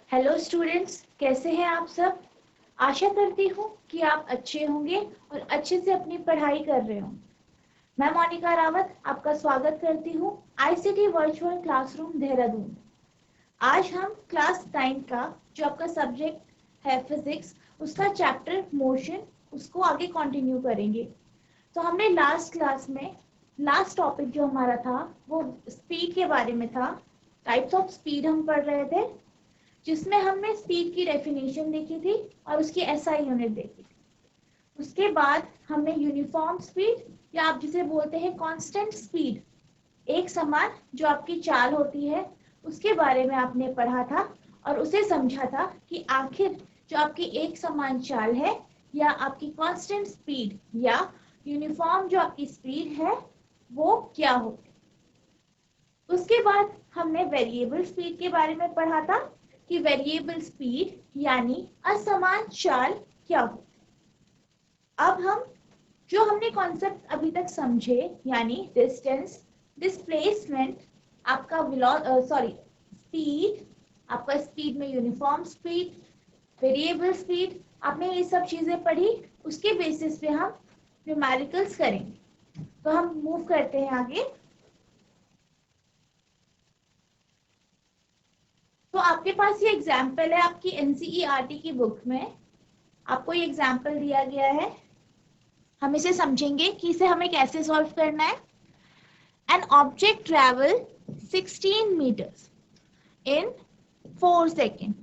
Hello students, कैसे हैं आप सब। आशा करती हूँ कि आप अच्छे होंगे और अच्छे से अपनी पढ़ाई कर रहे हों। मैं मोनिका रावत आपका स्वागत करती हूँ आईसीटी वर्चुअल क्लासरूम देहरादून। आज हम क्लास 9 का जो आपका सब्जेक्ट है फिजिक्स, उसका चैप्टर मोशन, उसको आगे कंटिन्यू करेंगे। तो हमने लास्ट क्लास में लास्ट टॉपिक जो हमारा था वो स्पीड के बारे में था। टाइप्स ऑफ स्पीड हम पढ़ रहे थे, जिसमें हमने स्पीड की डेफिनेशन देखी थी और उसकी एसआई यूनिट देखी थी। उसके बाद हमने यूनिफॉर्म स्पीड या आप जिसे बोलते हैं कांस्टेंट स्पीड, एक समान जो आपकी चाल होती है, उसके बारे में आपने पढ़ा था और उसे समझा था कि आखिर जो आपकी एक समान चाल है या आपकी कांस्टेंट स्पीड या यूनिफॉर्म जो आपकी स्पीड है वो क्या होती है। उसके बाद हमने वेरिएबल स्पीड के बारे में पढ़ा था कि वेरिएबल स्पीड यानी असमान चाल क्या होती है। अब हम जो हमने कॉन्सेप्ट अभी तक समझे यानी डिस्टेंस, डिस्प्लेसमेंट, आपका स्पीड, आपका स्पीड में यूनिफॉर्म स्पीड, वेरिएबल स्पीड, आपने ये सब चीजें पढ़ी। उसके बेसिस पे हम न्यूमेरिकल्स करेंगे। तो हम मूव करते हैं आगे। तो आपके पास ये एग्जाम्पल है आपकी एनसीईआरटी की बुक में। आपको ये एग्जाम्पल दिया गया है, हम इसे समझेंगे कि इसे हमें कैसे सॉल्व करना है। An object travel 16 metres in 4 second,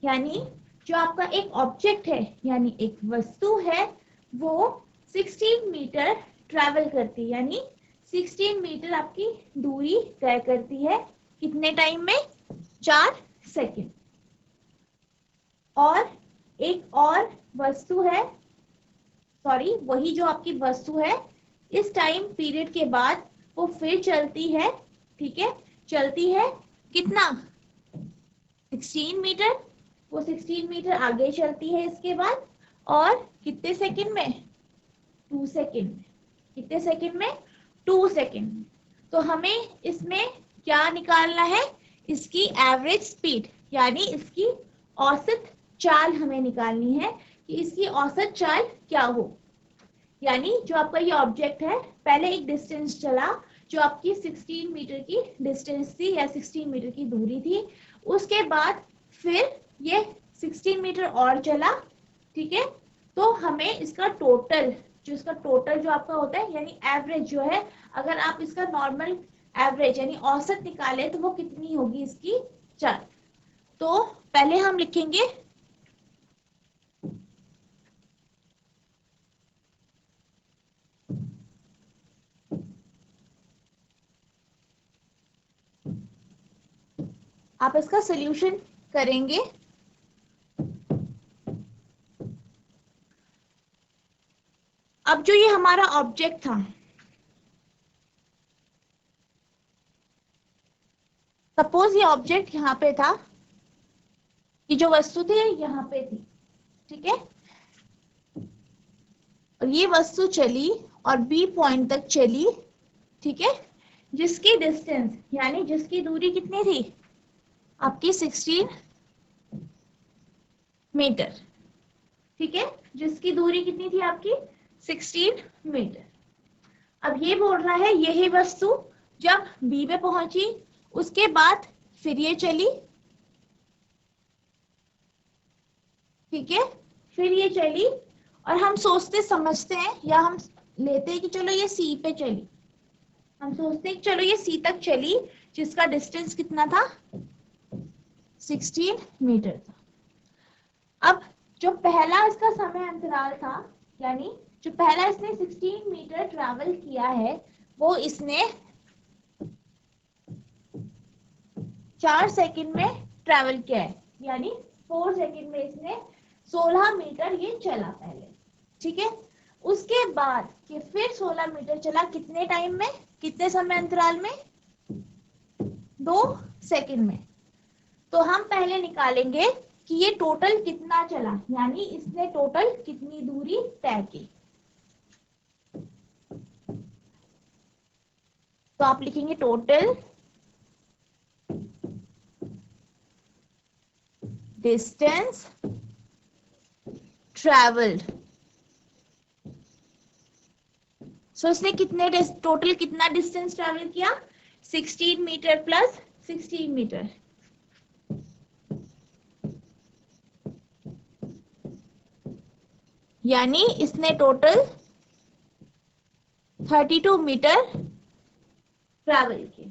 यानी जो आपका एक ऑब्जेक्ट है यानी एक वस्तु है वो 16 मीटर ट्रेवल करती है, यानी 16 मीटर आपकी दूरी तय करती है। कितने टाइम में? 4 सेकेंड। और एक और वस्तु है, सॉरी वही जो आपकी वस्तु है, इस टाइम पीरियड के बाद वो फिर चलती है। ठीक है, चलती है कितना? 16 मीटर। वो 16 मीटर आगे चलती है इसके बाद, और कितने सेकंड में? 2 सेकंड में। कितने सेकंड में? 2 सेकंड में। तो हमें इसमें क्या निकालना है? इसकी एवरेज स्पीड यानी इसकी औसत चाल हमें निकालनी है कि इसकी औसत चाल क्या हो। यानी जो आपका ये ऑब्जेक्ट है पहले एक डिस्टेंस चला जो आपकी 16 मीटर की डिस्टेंस थी या 16 मीटर की दूरी थी। उसके बाद फिर ये 16 मीटर और चला। ठीक है, तो हमें इसका टोटल जो आपका होता है यानी एवरेज जो है, अगर आप इसका नॉर्मल एवरेज यानी औसत निकाले तो वो कितनी होगी इसकी चाल। तो पहले हम लिखेंगे आप इसका सोल्यूशन करेंगे। अब जो ये हमारा ऑब्जेक्ट था, सपोज ये ऑब्जेक्ट यहाँ पे था, ये जो वस्तु थी यहाँ पे थी। ठीक है, और ये वस्तु चली और बी पॉइंट तक चली। ठीक है, जिसकी डिस्टेंस यानी जिसकी दूरी कितनी थी? आपकी 16 मीटर। ठीक है, जिसकी दूरी कितनी थी आपकी? 16 मीटर। अब ये बोल रहा है यही वस्तु जब बी पे पहुंची उसके बाद फिर ये चली। ठीक है, फिर ये चली और हम सोचते समझते हैं या हम लेते हैं कि चलो ये सी पे चली। हम सोचते हैं कि चलो ये सी तक चली, जिसका डिस्टेंस कितना था? 16 मीटर था। अब जो पहला इसका समय अंतराल था, यानी जो पहला इसने 16 मीटर ट्रैवल किया है वो इसने 4 सेकंड में ट्रैवल किया है, यानी 4 सेकंड में इसने 16 मीटर ये चला पहले। ठीक है, उसके बाद कि फिर 16 मीटर चला कितने टाइम में, कितने समय अंतराल में? 2 सेकंड में। तो हम पहले निकालेंगे कि ये टोटल कितना चला, यानी इसने टोटल कितनी दूरी तय की। तो आप लिखेंगे टोटल डिस्टेंस ट्रेवल्ड। सो इसने टोटल कितना डिस्टेंस ट्रेवल किया? 16 मीटर प्लस 16 मीटर, यानी इसने टोटल 32 मीटर ट्रैवल किए।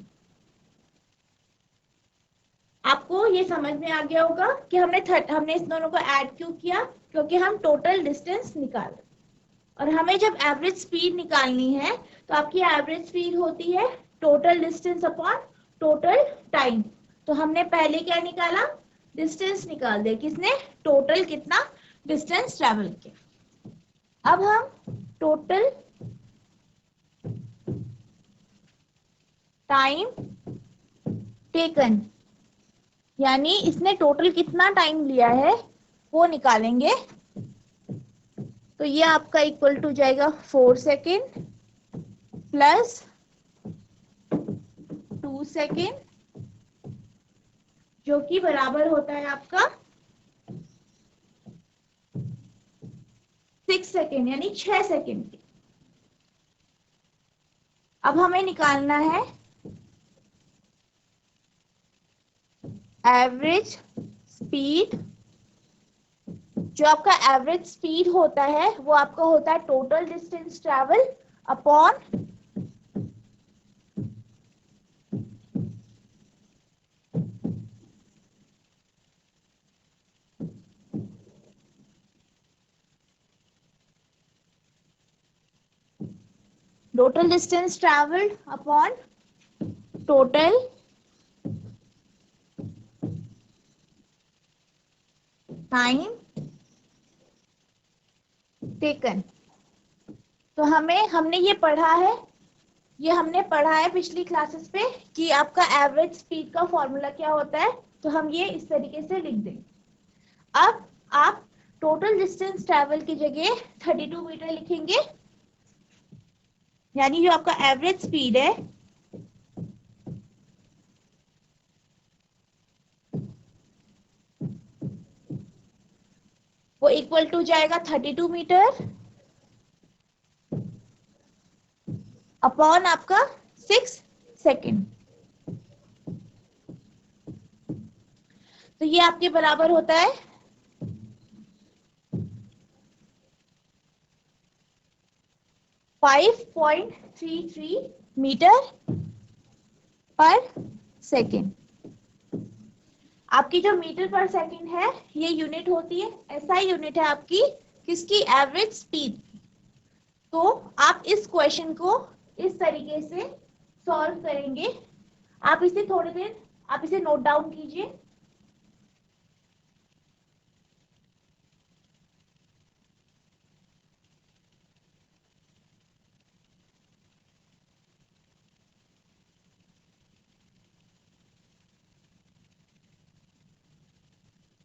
आपको ये समझ में आ गया होगा कि हमने इस दोनों को ऐड क्यों किया, क्योंकि हम टोटल डिस्टेंस निकाल, और हमें जब एवरेज स्पीड निकालनी है तो आपकी एवरेज स्पीड होती है total distance upon total time. तो हमने पहले क्या निकाला? डिस्टेंस निकाल दिया, किसने? टोटल कितना डिस्टेंस ट्रैवल किया। अब हम टोटल टाइम टेकन, यानी इसने टोटल कितना टाइम लिया है वो निकालेंगे। तो ये आपका इक्वल टू जाएगा 4 सेकेंड प्लस 2 सेकेंड, जो कि बराबर होता है आपका 6 सेकेंड, यानी 6 सेकेंड के। अब हमें निकालना है एवरेज स्पीड। जो आपका एवरेज स्पीड होता है वो आपका होता है total distance travel upon total distance travelled upon total time taken. तो हमने ये पढ़ा है, हमने पढ़ा है पिछली क्लासेस पे कि आपका एवरेज स्पीड का फॉर्मूला क्या होता है। तो हम ये इस तरीके से लिख देंगे। अब आप टोटल डिस्टेंस ट्रैवल की जगह 32 मीटर लिखेंगे, यानी जो आपका एवरेज स्पीड है वो इक्वल टू जाएगा 32 मीटर अपॉन आपका 6 सेकेंड। तो ये आपके बराबर होता है 5.33 मीटर पर सेकेंड। आपकी जो मीटर पर सेकेंड है ये यूनिट होती है, ऐसा ही यूनिट है आपकी किसकी? Average speed. तो आप इस क्वेश्चन को इस तरीके से सॉल्व करेंगे। आप इसे थोड़ी देर आप इसे नोट डाउन कीजिए।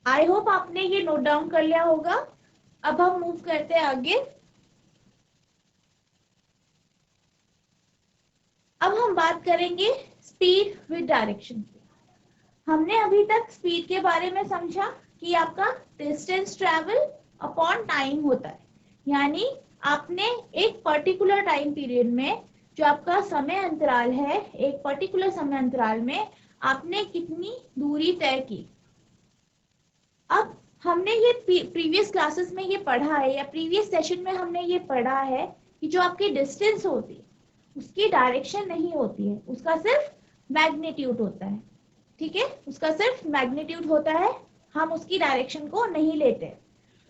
आई होप आपने ये नोट डाउन कर लिया होगा। अब हम मूव करते हैं आगे। अब हम बात करेंगे स्पीड विद डायरेक्शन। हमने अभी तक स्पीड के बारे में समझा कि आपका डिस्टेंस ट्रैवल अपॉन टाइम होता है, यानी आपने एक पर्टिकुलर टाइम पीरियड में जो आपका समय अंतराल है, एक पर्टिकुलर समय अंतराल में आपने कितनी दूरी तय की। अब हमने ये प्रीवियस क्लासेस में ये पढ़ा है, या प्रीवियस सेशन में हमने ये पढ़ा है कि जो आपकी डिस्टेंस होती है उसकी डायरेक्शन नहीं होती है, उसका सिर्फ मैग्नीट्यूड होता है। ठीक है, उसका सिर्फ मैग्नीट्यूड होता है, हम उसकी डायरेक्शन को नहीं लेते।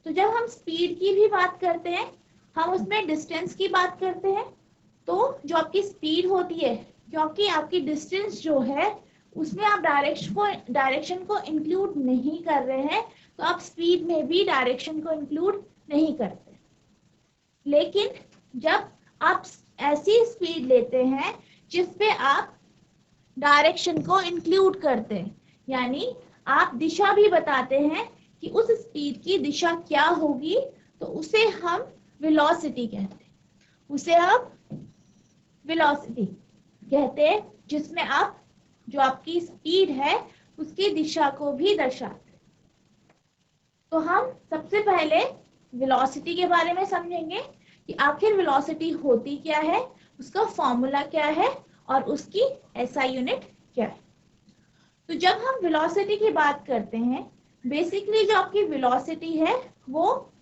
तो जब हम स्पीड की भी बात करते हैं, हम उसमें डिस्टेंस की बात करते हैं। तो जो आपकी स्पीड होती है, क्योंकि आपकी डिस्टेंस जो है उसमें आप डायरेक्शन को इंक्लूड नहीं कर रहे हैं, तो आप स्पीड में भी डायरेक्शन को इंक्लूड नहीं करते। लेकिन जब आप ऐसी स्पीड लेते हैं जिसपे आप डायरेक्शन को इंक्लूड करते हैं, यानी आप दिशा भी बताते हैं कि उस स्पीड की दिशा क्या होगी, तो उसे हम वेलोसिटी कहते हैं। उसे हम वेलोसिटी कहते हैं, जिसमें आप जो आपकी स्पीड है उसकी दिशा को भी दर्शाते हैं। तो हम सबसे पहले वेलोसिटी के बारे में समझेंगे कि आखिर वेलोसिटी होती क्या है, उसका फॉर्मूला क्या है और उसकी एसआई यूनिट क्या है। तो जब हम वेलोसिटी की बात करते हैं, बेसिकली जो आपकी वेलोसिटी है वो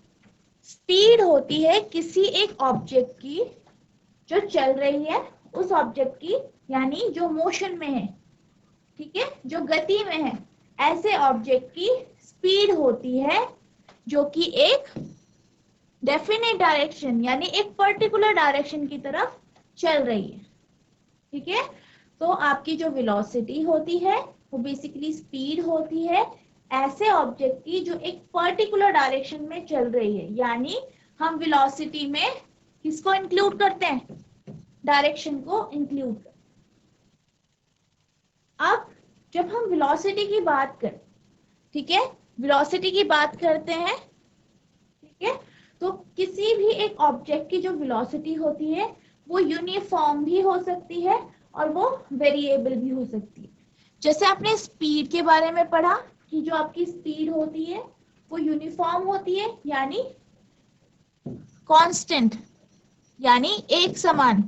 स्पीड होती है किसी एक ऑब्जेक्ट की जो चल रही है, उस ऑब्जेक्ट की, यानी जो मोशन में है, ठीक है, जो गति में है, ऐसे ऑब्जेक्ट की स्पीड होती है जो कि एक डेफिनेट डायरेक्शन यानी एक पर्टिकुलर डायरेक्शन की तरफ चल रही है, ठीक है। तो आपकी जो वेलोसिटी होती है वो बेसिकली स्पीड होती है ऐसे ऑब्जेक्ट की जो एक पर्टिकुलर डायरेक्शन में चल रही है, यानी हम वेलोसिटी में किसको इंक्लूड करते हैं, डायरेक्शन को इंक्लूड। अब जब हम वेलोसिटी की बात करें, ठीक है, वेलोसिटी की बात करते हैं, ठीक है, तो किसी भी एक ऑब्जेक्ट की जो वेलोसिटी होती है वो यूनिफॉर्म भी हो सकती है और वो वेरिएबल भी हो सकती है। जैसे आपने स्पीड के बारे में पढ़ा कि जो आपकी स्पीड होती है वो यूनिफॉर्म होती है, यानी कांस्टेंट, यानी एक समान,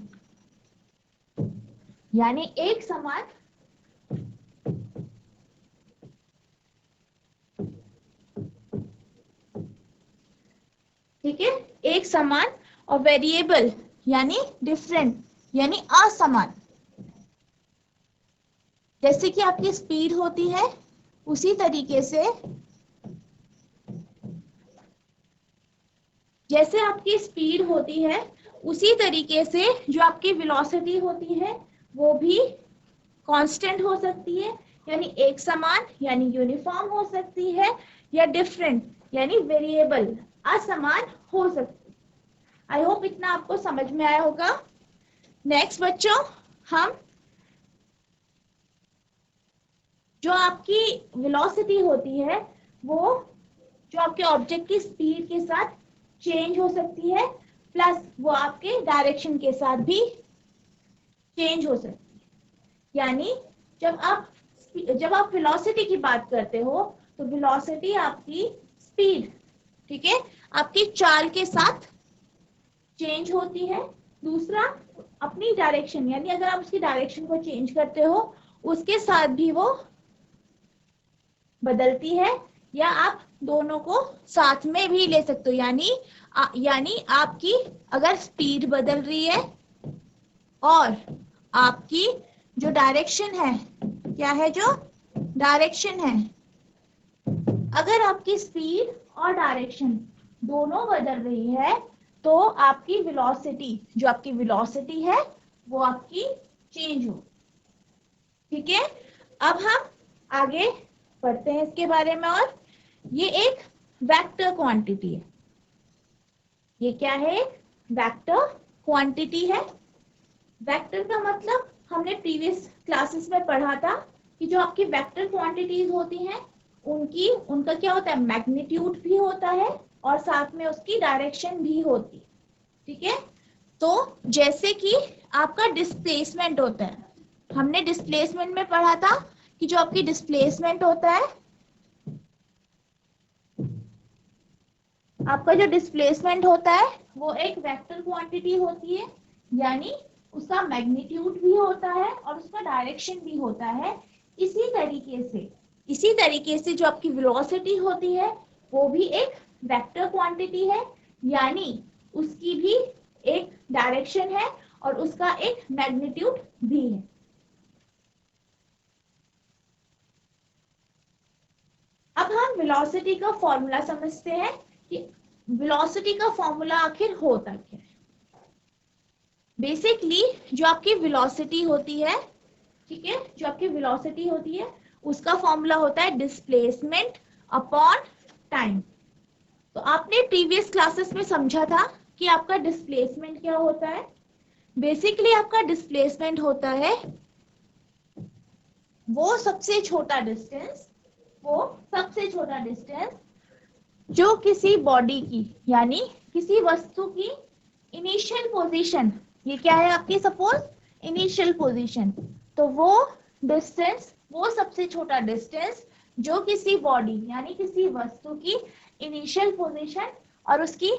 यानी एक समान, ठीक है, एक समान। और वेरिएबल यानी डिफरेंट, यानी असमान। जैसे कि आपकी स्पीड होती है उसी तरीके से, जैसे आपकी स्पीड होती है उसी तरीके से जो आपकी वेलोसिटी होती है वो भी कांस्टेंट हो सकती है, यानी एक समान, यानी यूनिफॉर्म हो सकती है, या डिफरेंट यानी वेरिएबल, असमान हो सकती है। आई होप इतना आपको समझ में आया होगा। नेक्स्ट बच्चों, हम जो आपकी वेलोसिटी होती है वो जो आपके ऑब्जेक्ट की स्पीड के साथ चेंज हो सकती है, प्लस वो आपके डायरेक्शन के साथ भी चेंज हो सकती है। यानी जब आप वेलोसिटी की बात करते हो तो वेलोसिटी आपकी स्पीड, ठीक है, आपकी चाल के साथ चेंज होती है। दूसरा, अपनी डायरेक्शन, यानी अगर आप उसकी डायरेक्शन को चेंज करते हो उसके साथ भी वो बदलती है, या आप दोनों को साथ में भी ले सकते हो। यानी आपकी अगर स्पीड बदल रही है और आपकी जो डायरेक्शन है, क्या है, जो डायरेक्शन है, अगर आपकी स्पीड और डायरेक्शन दोनों बदल रही है तो आपकी वेलोसिटी, जो आपकी वेलोसिटी है वो आपकी चेंज हो, ठीक है। अब हम आगे पढ़ते हैं इसके बारे में। और ये एक वेक्टर क्वांटिटी है। ये क्या है, एक वेक्टर क्वांटिटी है। वेक्टर का मतलब हमने प्रीवियस क्लासेस में पढ़ा था कि जो आपकी वेक्टर क्वांटिटीज होती हैं उनका क्या होता है, मैग्नीट्यूड भी होता है और साथ में उसकी डायरेक्शन भी होती है, ठीक है। तो जैसे कि आपका डिस्प्लेसमेंट होता है, हमने डिस्प्लेसमेंट में पढ़ा था कि जो आपकी डिस्प्लेसमेंट होता है, आपका जो डिस्प्लेसमेंट होता है वो एक वेक्टर क्वांटिटी होती है, यानी उसका मैग्नीट्यूड भी होता है और उसका डायरेक्शन भी होता है। इसी तरीके से जो आपकी वेलोसिटी होती है वो भी एक वेक्टर क्वांटिटी है, यानी उसकी भी एक डायरेक्शन है और उसका एक मैग्नीट्यूड भी है। अब हम वेलोसिटी का फॉर्मूला समझते हैं कि वेलोसिटी का फॉर्मूला आखिर होता क्या है। बेसिकली जो आपकी वेलोसिटी होती है, ठीक है, जो आपकी वेलोसिटी होती है उसका फॉर्मूला होता है डिस्प्लेसमेंट अपॉन टाइम। तो आपने प्रीवियस क्लासेस में समझा था कि आपका डिस्प्लेसमेंट क्या होता है। बेसिकली आपका डिस्प्लेसमेंट होता है वो सबसे छोटा डिस्टेंस जो किसी बॉडी की, यानी किसी वस्तु की इनिशियल पोजीशन, ये क्या है आपकी, सपोज इनिशियल पोजीशन, तो वो सबसे छोटा डिस्टेंस जो किसी बॉडी यानी किसी वस्तु की इनिशियल पोजीशन और उसकी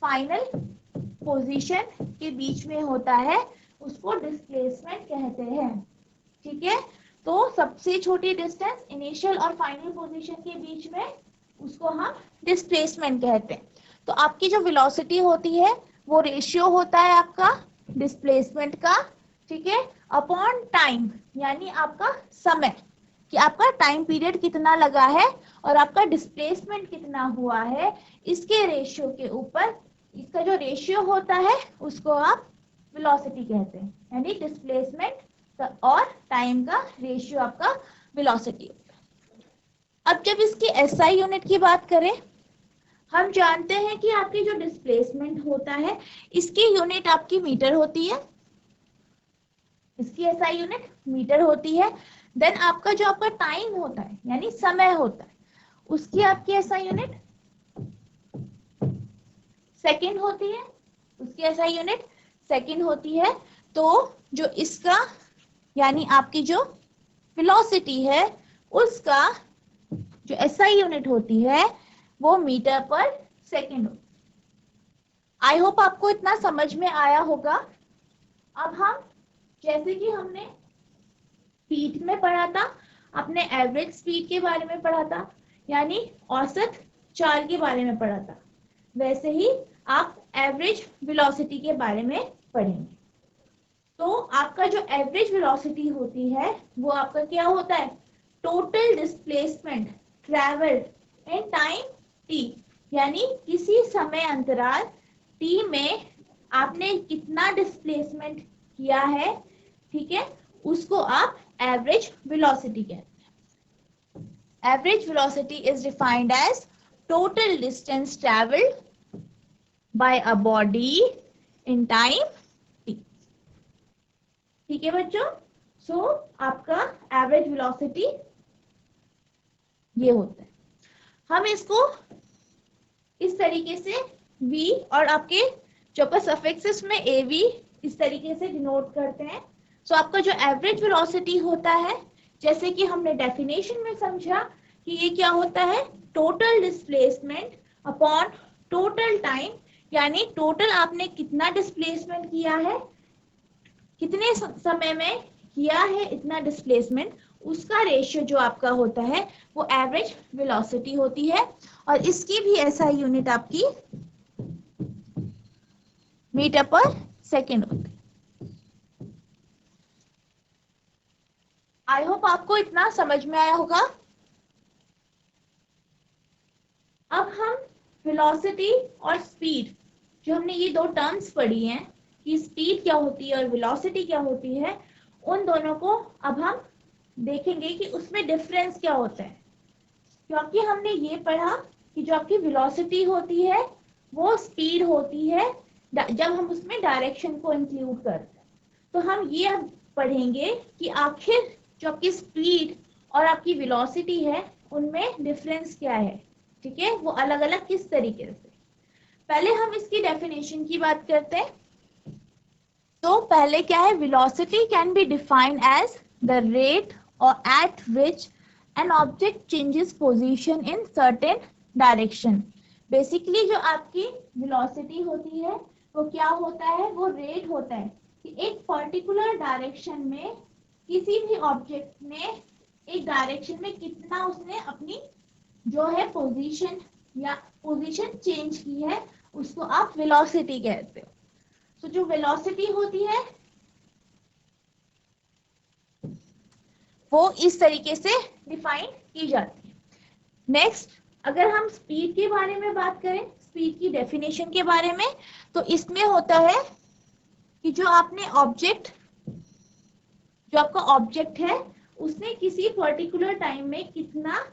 फाइनल पोजीशन के बीच में होता है, उसको डिस्प्लेसमेंट कहते हैं। ठीक है, तो सबसे छोटी डिस्टेंस इनिशियल और फाइनल पोजीशन के बीच में, उसको हम डिस्प्लेसमेंट कहते हैं। तो आपकी जो वेलोसिटी होती है वो रेशियो होता है आपका डिस्प्लेसमेंट का, ठीक है, अपॉन टाइम, यानी आपका समय, कि आपका टाइम पीरियड कितना लगा है और आपका डिस्प्लेसमेंट कितना हुआ है, इसके रेशियो के ऊपर, इसका जो रेशियो होता है उसको आप वेलोसिटी कहते हैं, यानी डिस्प्लेसमेंट और टाइम का रेशियो आपका वेलोसिटी। अब जब इसकी एसआई यूनिट की बात करें, हम जानते हैं कि आपकी जो डिस्प्लेसमेंट होता है इसकी यूनिट आपकी मीटर होती है, इसकी एसआई यूनिट मीटर होती है। देन आपका जो आपका टाइम होता है यानी समय होता है, उसकी आपकी एसआई यूनिट सेकंड होती है, उसकी एसआई यूनिट सेकंड होती है। तो जो इसका यानी आपकी जो वेलोसिटी है उसका जो एसआई यूनिट होती है वो मीटर पर सेकंड होती है। आई होप आपको इतना समझ में आया होगा। अब हम, जैसे कि हमने स्पीड में पढ़ा था, अपने एवरेज स्पीड के बारे में पढ़ा था, यानी औसत चाल के बारे में पढ़ा था, वैसे ही आप एवरेज वेलोसिटी के बारे में पढ़ेंगे। तो आपका जो एवरेज वेलोसिटी होती है वो आपका क्या होता है, total displacement travelled in time T, यानी किसी समय अंतराल टी में आपने कितना डिस्प्लेसमेंट किया है, ठीक है, उसको आप एवरेज वेलोसिटी कहते हैं। Average velocity is defined as total distance travelled by a body in time T. ठीक है बच्चों, सो आपका एवरेज वेलोसिटी ये होता है। हम इसको इस तरीके से v और आपके जो आपका सफिक्सेस में av इस तरीके से डिनोट करते हैं। सो आपका जो एवरेज वेलोसिटी होता है, जैसे कि हमने डेफिनेशन में समझा कि ये क्या होता है, total displacement upon total time, यानी टोटल आपने कितना डिस्प्लेसमेंट किया है, कितने समय में किया है इतना डिस्प्लेसमेंट, उसका रेशियो जो आपका होता है वो एवरेज वेलोसिटी होती है। और इसकी भी एसआई यूनिट आपकी मीटर पर सेकंड होती है। आई होप आपको इतना समझ में आया होगा। अब हम वेलोसिटी और स्पीड, जो हमने ये दो टर्म्स पढ़ी हैं कि स्पीड क्या होती है और वेलोसिटी क्या होती है, उन दोनों को अब हम देखेंगे कि उसमें डिफरेंस क्या होता है। क्योंकि हमने ये पढ़ा कि जो आपकी वेलोसिटी होती है वो स्पीड होती है जब हम उसमें डायरेक्शन को इंक्लूड करते हैं। तो हम ये अब पढ़ेंगे कि आखिर जो आपकी स्पीड और आपकी वेलोसिटी है उनमें डिफरेंस क्या है, ठीक है, वो अलग अलग किस तरीके से। पहले हम इसकी डेफिनेशन की बात करते हैं। तो पहले क्या है, velocity can be defined as the rate or at which an object changes position in certain direction. Basically जो आपकी वेलोसिटी होती है वो क्या होता है, वो रेट होता है कि एक पर्टिकुलर डायरेक्शन में किसी भी ऑब्जेक्ट ने एक डायरेक्शन में कितना उसने अपनी जो है पोजीशन या पोजीशन चेंज की है, उसको आप वेलोसिटी कहते हो। तो जो वेलोसिटी होती है वो इस तरीके से डिफाइन की जाती है। नेक्स्ट, अगर हम स्पीड के बारे में बात करें, स्पीड की डेफिनेशन के बारे में, तो इसमें होता है कि जो आपने ऑब्जेक्ट, जो आपका ऑब्जेक्ट है उसने किसी पर्टिकुलर टाइम में कितना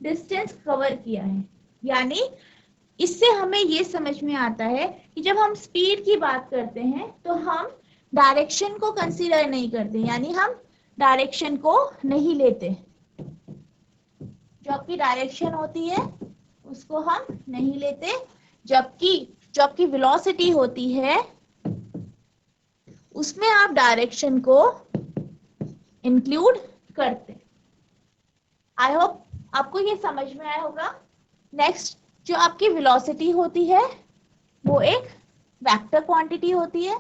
डिस्टेंस कवर किया है, यानी इससे हमें ये समझ में आता है कि जब हम स्पीड की बात करते हैं तो हम डायरेक्शन को कंसीडर नहीं करते, यानी हम डायरेक्शन को नहीं लेते। जो आपकी डायरेक्शन होती है उसको हम नहीं लेते, जबकि जो आपकी वेलोसिटी होती है उसमें आप डायरेक्शन को इंक्लूड करते। आई होप आपको ये समझ में आया होगा। नेक्स्ट, जो आपकी वेलोसिटी होती है वो एक वेक्टर क्वांटिटी होती है।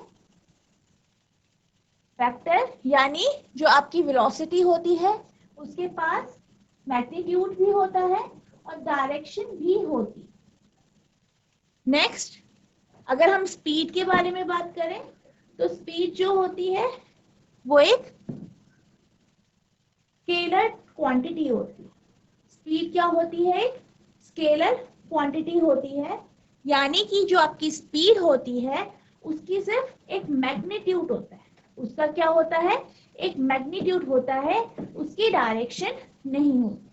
वेक्टर यानी जो आपकी वेलोसिटी होती है उसके पास मैग्नीट्यूड भी होता है और डायरेक्शन भी होती है। नेक्स्ट, अगर हम स्पीड के बारे में बात करें तो स्पीड जो होती है वो एक स्केलर क्वांटिटी होती है। स्पीड क्या होती है? एक स्केलर क्वांटिटी होती है, यानी कि जो आपकी स्पीड होती है उसकी सिर्फ एक मैग्नीट्यूड होता है। उसका क्या होता है? एक मैग्नीट्यूड होता है, उसकी डायरेक्शन नहीं होती।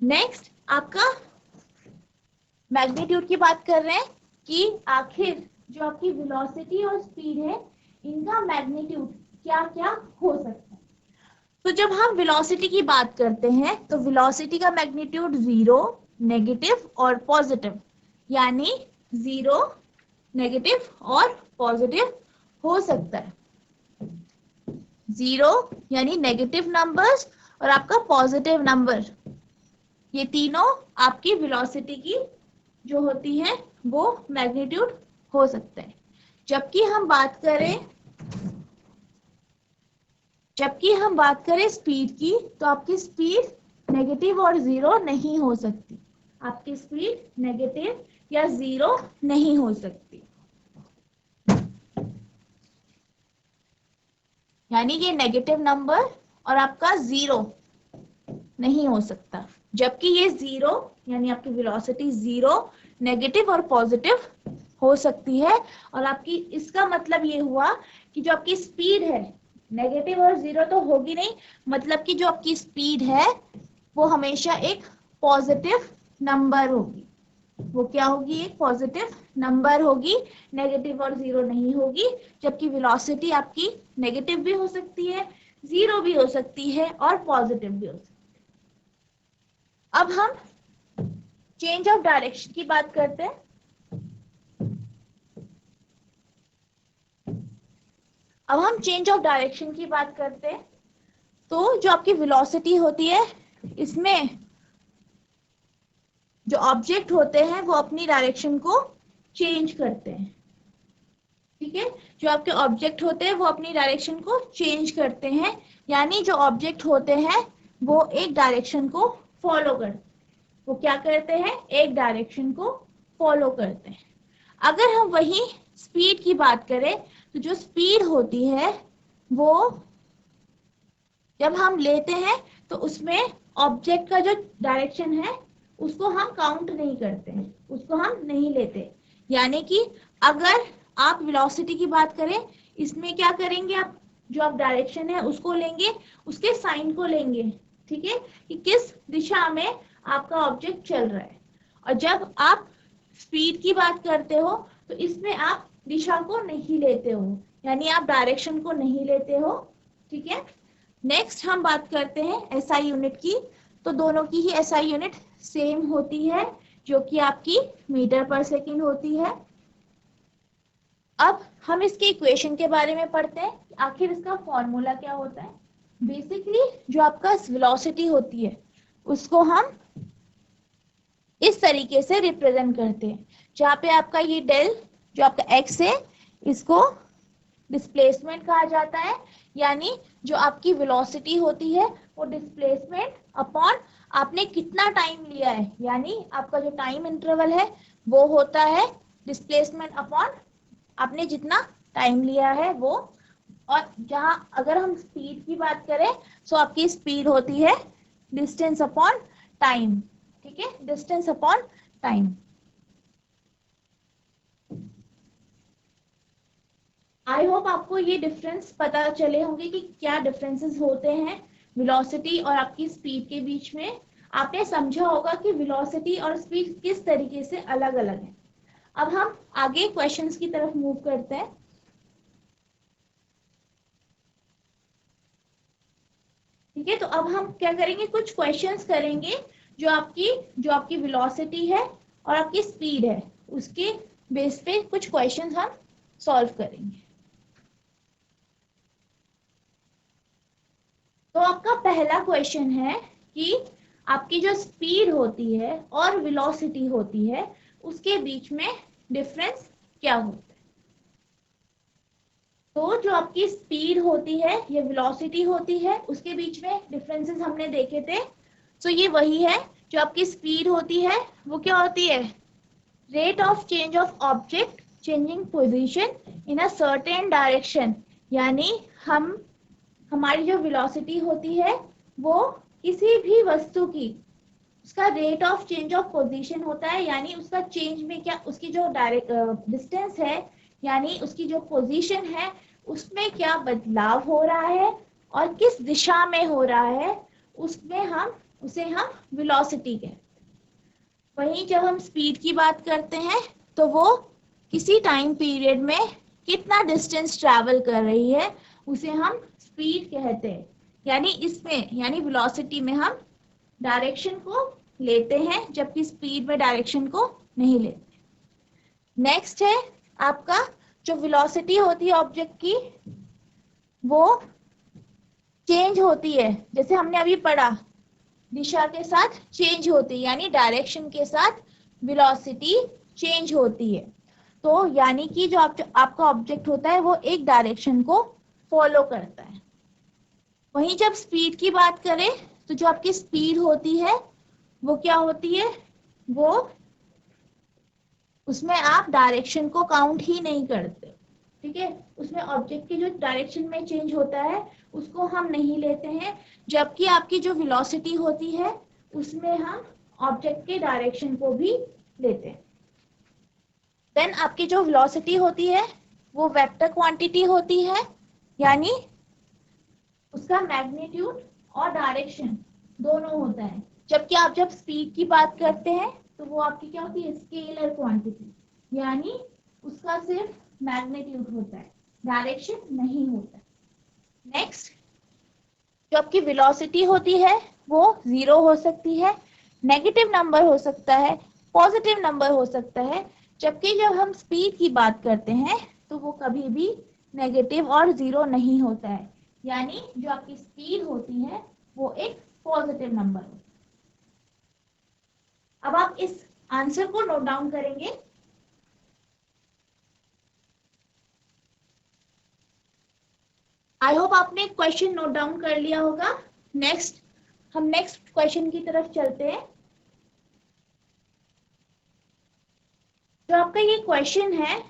नेक्स्ट, आपका मैग्नीट्यूड की बात कर रहे हैं कि आखिर जो आपकी वेलोसिटी और स्पीड है इनका मैग्नीट्यूड क्या क्या हो सकता है। तो जब हम वेलोसिटी की बात करते हैं तो वेलोसिटी का मैग्नीट्यूड 0, नेगेटिव और पॉजिटिव, यानी 0, नेगेटिव और पॉजिटिव हो सकता है। 0 यानी नेगेटिव नंबर्स और आपका पॉजिटिव नंबर, ये तीनों आपकी वेलोसिटी की जो होती है वो मैग्नीट्यूड हो सकता है। जबकि हम बात करें स्पीड की तो आपकी स्पीड नेगेटिव और 0 नहीं हो सकती। आपकी स्पीड नेगेटिव या 0 नहीं हो सकती, यानी कि नेगेटिव नंबर और आपका 0 नहीं हो सकता। जबकि ये 0 यानी आपकी वेलोसिटी 0, नेगेटिव और पॉजिटिव हो सकती है। और आपकी इसका मतलब ये हुआ कि जो आपकी स्पीड है नेगेटिव और 0 तो होगी नहीं, मतलब कि जो आपकी स्पीड है वो हमेशा एक पॉजिटिव नंबर होगी। वो क्या होगी? एक पॉजिटिव नंबर होगी, नेगेटिव और 0 नहीं होगी। जबकि वेलोसिटी आपकी नेगेटिव भी हो सकती है, 0 भी हो सकती है और पॉजिटिव भी हो सकती है। अब हम चेंज ऑफ डायरेक्शन की बात करते हैं। अब हम चेंज ऑफ डायरेक्शन की बात करते हैं तो जो आपकी वेलोसिटी होती है इसमें जो ऑब्जेक्ट होते हैं वो अपनी डायरेक्शन को चेंज करते हैं। ठीक है, जो आपके ऑब्जेक्ट होते हैं वो अपनी डायरेक्शन को चेंज करते हैं, यानी जो ऑब्जेक्ट होते हैं वो एक डायरेक्शन को फॉलो करते हैं। वो क्या करते हैं? एक डायरेक्शन को फॉलो करते हैं। अगर हम वही स्पीड की बात करें तो जो स्पीड होती है वो जब हम लेते हैं तो उसमें ऑब्जेक्ट का जो डायरेक्शन है उसको हम काउंट नहीं करते हैं, उसको हम नहीं लेते। यानी कि अगर आप वेलोसिटी की बात करें इसमें क्या करेंगे? आप जो आप डायरेक्शन है उसको लेंगे, उसके साइन को लेंगे, ठीक है, कि किस दिशा में आपका ऑब्जेक्ट चल रहा है। और जब आप स्पीड की बात करते हो तो इसमें आप दिशा को नहीं लेते हो, यानी आप डायरेक्शन को नहीं लेते हो। ठीक है, नेक्स्ट हम बात करते हैं एसआई यूनिट की। तो दोनों की ही एसआई यूनिट सेम होती है जो कि आपकी मीटर पर सेकंड होती है। अब हम इसके इक्वेशन के बारे में पढ़ते हैं, आखिर इसका फॉर्मूला क्या होता है। बेसिकली जो आपका वेलोसिटी होती है उसको हम इस तरीके से रिप्रेजेंट करते हैं, जहाँ पे आपका ये डेल जो आपका एक्स है इसको डिस्प्लेसमेंट कहा जाता है, यानी जो आपकी वेलोसिटी होती है वो डिस्प्लेसमेंट अपॉन आपने कितना टाइम लिया है, यानी आपका जो टाइम इंटरवल है वो होता है डिस्प्लेसमेंट अपॉन आपने जितना टाइम लिया है वो। और जहां अगर हम स्पीड की बात करें तो आपकी स्पीड होती है डिस्टेंस अपॉन टाइम। ठीक है, distance upon time. I hope आपको ये डिफरेंस पता चले होंगे कि क्या डिफरेंसेस होते हैं वेलोसिटी और आपकी स्पीड के बीच में। आपने समझा होगा कि वेलोसिटी और स्पीड किस तरीके से अलग अलग है। अब हम आगे क्वेश्चंस की तरफ मूव करते हैं। ठीक है, तो अब हम क्या करेंगे? कुछ क्वेश्चंस करेंगे जो आपकी वेलोसिटी है और आपकी स्पीड है उसके बेस पे कुछ क्वेश्चंस हम सॉल्व करेंगे। तो आपका पहला क्वेश्चन है कि आपकी जो स्पीड होती है और वेलोसिटी होती है उसके बीच में डिफरेंस क्या होता है। तो जो आपकी स्पीड होती है या वेलोसिटी होती है उसके बीच में डिफरेंसेस हमने देखे थे। तो ये वही है, जो आपकी स्पीड होती है वो क्या होती है, rate of change of object changing position in a certain direction. यानी हमारी जो वेलोसिटी होती है वो किसी भी वस्तु की उसका rate of change of position होता है, यानी उसका चेंज में क्या उसकी जो डायरेक्ट डिस्टेंस है यानी उसकी जो पोजीशन है उसमें क्या बदलाव हो रहा है और किस दिशा में हो रहा है, उसमें हम वेलोसिटी कहते हैं। वहीं जब हम स्पीड की बात करते हैं तो वो किसी टाइम पीरियड में कितना डिस्टेंस ट्रैवल कर रही है उसे हम स्पीड कहते हैं। यानी वेलोसिटी में हम डायरेक्शन को लेते हैं जबकि स्पीड में डायरेक्शन को नहीं लेते। नेक्स्ट है आपका जो वेलोसिटी होती है ऑब्जेक्ट की वो चेंज होती है, जैसे हमने अभी पढ़ा दिशा के साथ चेंज होती है, यानी डायरेक्शन के साथ वेलोसिटी चेंज होती है। तो यानी कि जो आपका ऑब्जेक्ट होता है वो एक डायरेक्शन को फॉलो करता है। वहीं जब स्पीड की बात करें तो जो आपकी स्पीड होती है वो क्या होती है, वो उसमें आप डायरेक्शन को काउंट ही नहीं करते। ठीक है, उसमें ऑब्जेक्ट की जो डायरेक्शन में चेंज होता है उसको हम नहीं लेते हैं, जबकि आपकी जो वेलोसिटी होती है उसमें हम ऑब्जेक्ट के डायरेक्शन को भी लेते हैं। देन आपकी जो वेलोसिटी होती है वो वेक्टर क्वांटिटी होती है, यानी उसका मैग्नीट्यूड और डायरेक्शन दोनों होता है। जबकि आप जब स्पीड की बात करते हैं तो वो आपकी क्या होती है, स्केलर क्वांटिटी, यानी उसका सिर्फ मैग्नीट्यूड होता है, डायरेक्शन नहीं होता। नेक्स्ट, जो आपकी वेलोसिटी होती है वो 0 हो सकती है, नेगेटिव नंबर हो सकता है, पॉजिटिव नंबर हो सकता है। जबकि जब हम स्पीड की बात करते हैं तो वो कभी भी नेगेटिव और 0 नहीं होता है, यानी जो आपकी स्पीड होती है वो एक पॉजिटिव नंबर होता है। अब आप इस आंसर को नोट डाउन करेंगे। आई होप आपने क्वेश्चन नोट डाउन कर लिया होगा। हम नेक्स्ट क्वेश्चन की तरफ चलते हैं। जो आपका ये क्वेश्चन है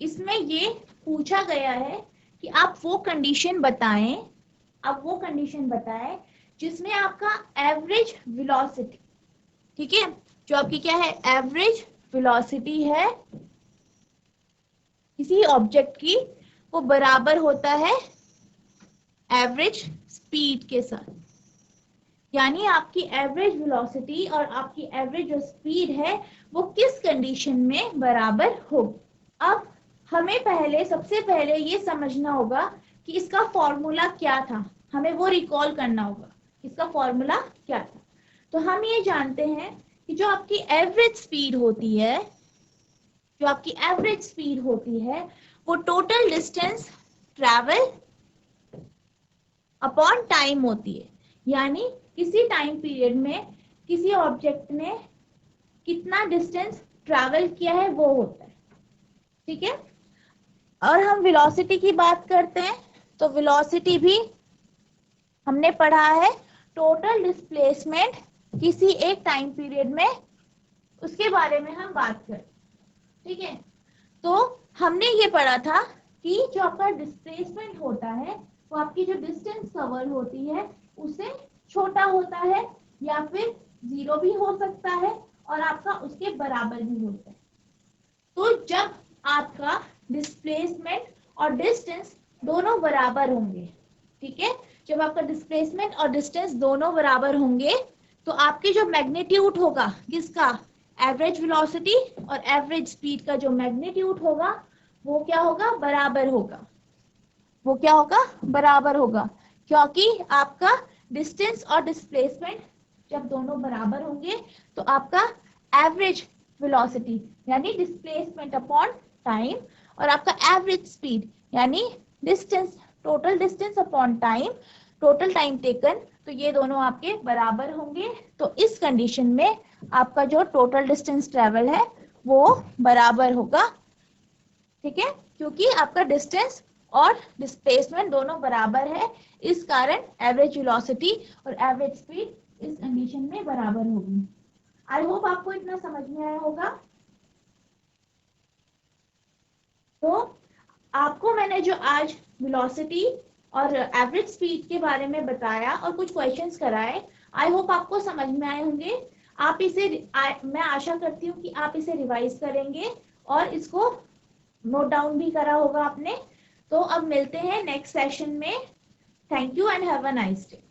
इसमें ये पूछा गया है कि आप वो कंडीशन बताएं जिसमें आपका एवरेज वेलोसिटी, ठीक है, जो आपकी क्या है एवरेज वेलोसिटी है किसी ऑब्जेक्ट की, वो बराबर होता है एवरेज स्पीड के साथ। यानी आपकी एवरेज वेलोसिटी और आपकी एवरेज जो स्पीड है वो किस कंडीशन में बराबर होगी। अब हमें सबसे पहले ये समझना होगा कि इसका फॉर्मूला क्या था, हमें वो रिकॉल करना होगा इसका फॉर्मूला क्या था। तो हम ये जानते हैं कि जो आपकी एवरेज स्पीड होती है वो total distance travel upon time होती है, यानी किसी टाइम पीरियड में किसी ऑब्जेक्ट ने कितना डिस्टेंस ट्रैवल किया है वो होता है। ठीक है, और हम वेलोसिटी की बात करते हैं तो वेलोसिटी भी हमने पढ़ा है टोटल डिस्प्लेसमेंट किसी एक टाइम पीरियड में, उसके बारे में हम बात करें। ठीक है, तो हमने ये पढ़ा था कि जो आपका डिस्प्लेसमेंट होता है वो आपकी जो डिस्टेंस कवर होती है उससे छोटा होता है या फिर 0 भी हो सकता है और आपका उसके बराबर भी होता है। तो जब आपका डिस्प्लेसमेंट और डिस्टेंस दोनों बराबर होंगे, ठीक है, जब आपका डिस्प्लेसमेंट और डिस्टेंस दोनों बराबर होंगे तो आपकी जो मैग्नीट्यूड होगा किसका, एवरेज वेलोसिटी और एवरेज स्पीड का जो मैग्नीट्यूड होगा वो क्या होगा, बराबर होगा। वो क्या होगा, बराबर होगा, क्योंकि आपका डिस्टेंस और डिस्प्लेसमेंट जब दोनों बराबर होंगे तो आपका एवरेज वेलोसिटी यानी डिस्प्लेसमेंट अपॉन टाइम और आपका एवरेज स्पीड यानी distance total distance upon time total time taken, तो ये दोनों आपके बराबर होंगे। तो इस कंडीशन में आपका जो टोटल डिस्टेंस ट्रेवल है वो बराबर होगा, ठीक है, क्योंकि आपका डिस्टेंस और डिस्प्लेसमेंट दोनों बराबर है, इस कारण एवरेज वेलोसिटी और एवरेज स्पीड इस कंडीशन में बराबर होगी। आई होप आपको इतना समझ में आया होगा। तो आपको मैंने जो आज वेलोसिटी और एवरेज स्पीड के बारे में बताया और कुछ क्वेश्चंस कराए, आई होप आपको समझ में आए होंगे। आप इसे मैं आशा करती हूँ कि आप इसे रिवाइज करेंगे और इसको नोट डाउन भी करा होगा आपने। तो अब मिलते हैं नेक्स्ट सेशन में। Thank you and have a nice day.